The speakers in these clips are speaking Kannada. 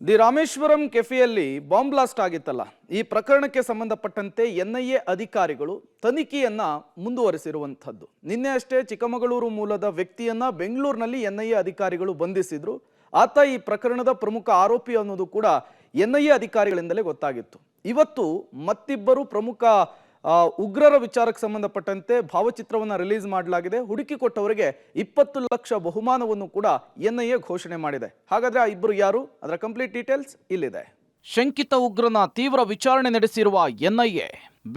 ದಿ ರಾಮೇಶ್ವರಂ ಕೆಫೆಯಲ್ಲಿ ಬಾಂಬ್ ಬ್ಲಾಸ್ಟ್ ಆಗಿತ್ತಲ್ಲ, ಈ ಪ್ರಕರಣಕ್ಕೆ ಸಂಬಂಧಪಟ್ಟಂತೆ ಎನ್ಐಎ ಅಧಿಕಾರಿಗಳು ತನಿಖೆಯನ್ನ ಮುಂದುವರಿಸಿರುವಂತದ್ದು. ನಿನ್ನೆ ಅಷ್ಟೇ ಚಿಕ್ಕಮಗಳೂರು ಮೂಲದ ವ್ಯಕ್ತಿಯನ್ನ ಬೆಂಗಳೂರಿನಲ್ಲಿ ಎನ್ಐಎ ಅಧಿಕಾರಿಗಳು ಬಂಧಿಸಿದ್ರು. ಆತ ಈ ಪ್ರಕರಣದ ಪ್ರಮುಖ ಆರೋಪಿ ಅನ್ನೋದು ಕೂಡ ಎನ್ಐಎ ಅಧಿಕಾರಿಗಳಿಂದಲೇ ಗೊತ್ತಾಗಿತ್ತು. ಇವತ್ತು ಮತ್ತಿಬ್ಬರು ಪ್ರಮುಖ ಉಗ್ರರ ವಿಚಾರಕ್ಕೆ ಸಂಬಂಧಪಟ್ಟಂತೆ ಭಾವಚಿತ್ರವನ್ನು ರಿಲೀಸ್ ಮಾಡಲಾಗಿದೆ. ಹುಡುಕಿ ಕೊಟ್ಟವರಿಗೆ 20 ಲಕ್ಷ ಬಹುಮಾನವನ್ನು ಕೂಡ ಎನ್ಐಎ ಘೋಷಣೆ ಮಾಡಿದೆ. ಹಾಗಾದ್ರೆ ಆ ಇಬ್ಬರು ಯಾರು? ಅದರ ಕಂಪ್ಲೀಟ್ ಡೀಟೇಲ್ಸ್ ಇಲ್ಲಿದೆ. ಶಂಕಿತ ಉಗ್ರನ ತೀವ್ರ ವಿಚಾರಣೆ ನಡೆಸಿರುವ ಎನ್ಐಎ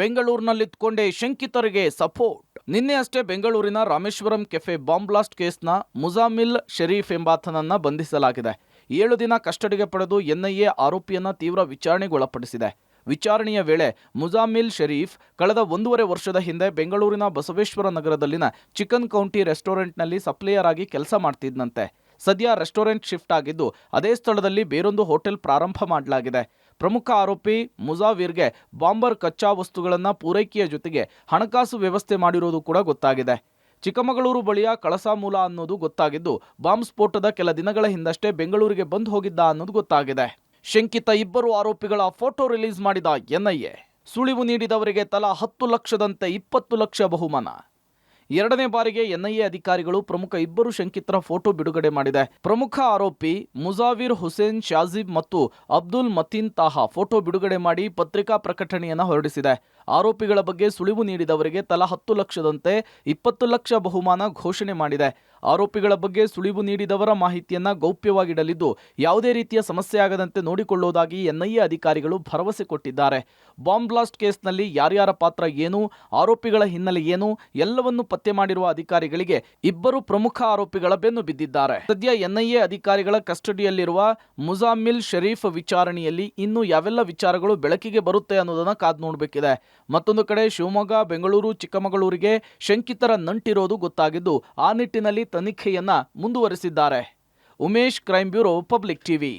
ಬೆಂಗಳೂರಿನಲ್ಲಿದ್ದುಕೊಂಡೇ ಶಂಕಿತರಿಗೆ ಸಪೋರ್ಟ್. ನಿನ್ನೆ ಅಷ್ಟೇ ಬೆಂಗಳೂರಿನ ರಾಮೇಶ್ವರಂ ಕೆಫೆ ಬಾಂಬ್ ಬ್ಲಾಸ್ಟ್ ಕೇಸ್ನ ಮುಜಾಮಿಲ್ ಶರೀಫ್ ಎಂಬಾತನನ್ನ ಬಂಧಿಸಲಾಗಿದೆ. 7 ದಿನ ಕಸ್ಟಡಿಗೆ ಪಡೆದು ಎನ್ಐಎ ಆರೋಪಿಯನ್ನ ತೀವ್ರ ವಿಚಾರಣೆಗೊಳಪಡಿಸಿದೆ. ವಿಚಾರಣೆಯ ವೇಳೆ ಮುಜಾಮಿಲ್ ಶರೀಫ್ ಕಳೆದ 1.5 ವರ್ಷದ ಹಿಂದೆ ಬೆಂಗಳೂರಿನ ಬಸವೇಶ್ವರ ನಗರದಲ್ಲಿನ ಚಿಕನ್ ಕೌಂಟಿ ರೆಸ್ಟೋರೆಂಟ್ನಲ್ಲಿ ಸಪ್ಲೈಯರ್ ಆಗಿ ಕೆಲಸ ಮಾಡ್ತಿದ್ದಂತೆ. ಸದ್ಯ ರೆಸ್ಟೋರೆಂಟ್ ಶಿಫ್ಟ್ ಆಗಿದ್ದು ಅದೇ ಸ್ಥಳದಲ್ಲಿ ಬೇರೊಂದು ಹೋಟೆಲ್ ಪ್ರಾರಂಭ ಮಾಡಲಾಗಿದೆ. ಪ್ರಮುಖ ಆರೋಪಿ ಮುಜಾವಿರ್ಗೆ ಬಾಂಬರ್ ಕಚ್ಚಾ ವಸ್ತುಗಳನ್ನು ಪೂರೈಕೆಯ ಜೊತೆಗೆ ಹಣಕಾಸು ವ್ಯವಸ್ಥೆ ಮಾಡಿರೋದು ಕೂಡ ಗೊತ್ತಾಗಿದೆ. ಚಿಕ್ಕಮಗಳೂರು ಬಳಿಯ ಕಳಸಾಮೂಲ ಅನ್ನೋದು ಗೊತ್ತಾಗಿದ್ದು ಬಾಂಬ್ ಸ್ಫೋಟದ ಕೆಲ ದಿನಗಳ ಹಿಂದಷ್ಟೇ ಬೆಂಗಳೂರಿಗೆ ಬಂದು ಹೋಗಿದ್ದ ಅನ್ನೋದು ಗೊತ್ತಾಗಿದೆ. ಶಂಕಿತ ಇಬ್ಬರು ಆರೋಪಿಗಳ ಫೋಟೋ ರಿಲೀಸ್ ಮಾಡಿದ ಎನ್ಐಎ ಸುಳಿವು ನೀಡಿದವರಿಗೆ ತಲಾ 10 ಲಕ್ಷದಂತೆ 20 ಲಕ್ಷ ಬಹುಮಾನ. 2ನೇ ಬಾರಿಗೆ ಎನ್ಐಎ ಅಧಿಕಾರಿಗಳು ಪ್ರಮುಖ ಇಬ್ಬರು ಶಂಕಿತರ ಫೋಟೋ ಬಿಡುಗಡೆ ಮಾಡಿದೆ. ಪ್ರಮುಖ ಆರೋಪಿ ಮುಜಾವಿರ್ ಹುಸೇನ್ ಶಾಜಿಬ್ ಮತ್ತು ಅಬ್ದುಲ್ ಮತೀನ್ ತಾಹಾ ಫೋಟೋ ಬಿಡುಗಡೆ ಮಾಡಿ ಪತ್ರಿಕಾ ಪ್ರಕಟಣೆಯನ್ನು ಹೊರಡಿಸಿದೆ. ಆರೋಪಿಗಳ ಬಗ್ಗೆ ಸುಳಿವು ನೀಡಿದವರಿಗೆ ತಲಾ 10 ಲಕ್ಷದಂತೆ 20 ಲಕ್ಷ ಬಹುಮಾನ ಘೋಷಣೆ ಮಾಡಿದೆ. ಆರೋಪಿಗಳ ಬಗ್ಗೆ ಸುಳಿವು ನೀಡಿದವರ ಮಾಹಿತಿಯನ್ನ ಗೌಪ್ಯವಾಗಿಡಲಿದ್ದು ಯಾವುದೇ ರೀತಿಯ ಸಮಸ್ಯೆ ಆಗದಂತೆ ನೋಡಿಕೊಳ್ಳುವುದಾಗಿ ಎನ್ಐಎ ಅಧಿಕಾರಿಗಳು ಭರವಸೆ ಕೊಟ್ಟಿದ್ದಾರೆ. ಬಾಂಬ್ ಬ್ಲಾಸ್ಟ್ ಕೇಸ್ನಲ್ಲಿ ಯಾರ್ಯಾರ ಪಾತ್ರ ಏನು, ಆರೋಪಿಗಳ ಹಿನ್ನೆಲೆ ಏನು ಎಲ್ಲವನ್ನೂ ಪತ್ತೆ ಮಾಡಿರುವ ಅಧಿಕಾರಿಗಳಿಗೆ ಇಬ್ಬರು ಪ್ರಮುಖ ಆರೋಪಿಗಳ ಬೆನ್ನು ಬಿದ್ದಿದ್ದಾರೆ. ಸದ್ಯ ಎನ್ಐಎ ಅಧಿಕಾರಿಗಳ ಕಸ್ಟಡಿಯಲ್ಲಿರುವ ಮುಜಾಮಿಲ್ ಶರೀಫ್ ವಿಚಾರಣೆಯಲ್ಲಿ ಇನ್ನು ಯಾವೆಲ್ಲ ವಿಚಾರಗಳು ಬೆಳಕಿಗೆ ಬರುತ್ತೆ ಅನ್ನೋದನ್ನ ಕಾದು ನೋಡಬೇಕಿದೆ. ಮತ್ತೊಂದು ಕಡೆ ಶಿವಮೊಗ್ಗ, ಬೆಂಗಳೂರು, ಚಿಕ್ಕಮಗಳೂರಿಗೆ ಶಂಕಿತರ ನಂಟಿರೋದು ಗೊತ್ತಾಗಿದ್ದು ಆ ನಿಟ್ಟಿನಲ್ಲಿ ತನಿಖೆಯನ್ನ ಮುಂದುವರೆಸಿದ್ದಾರೆ. Umesh, crime bureau, public TV.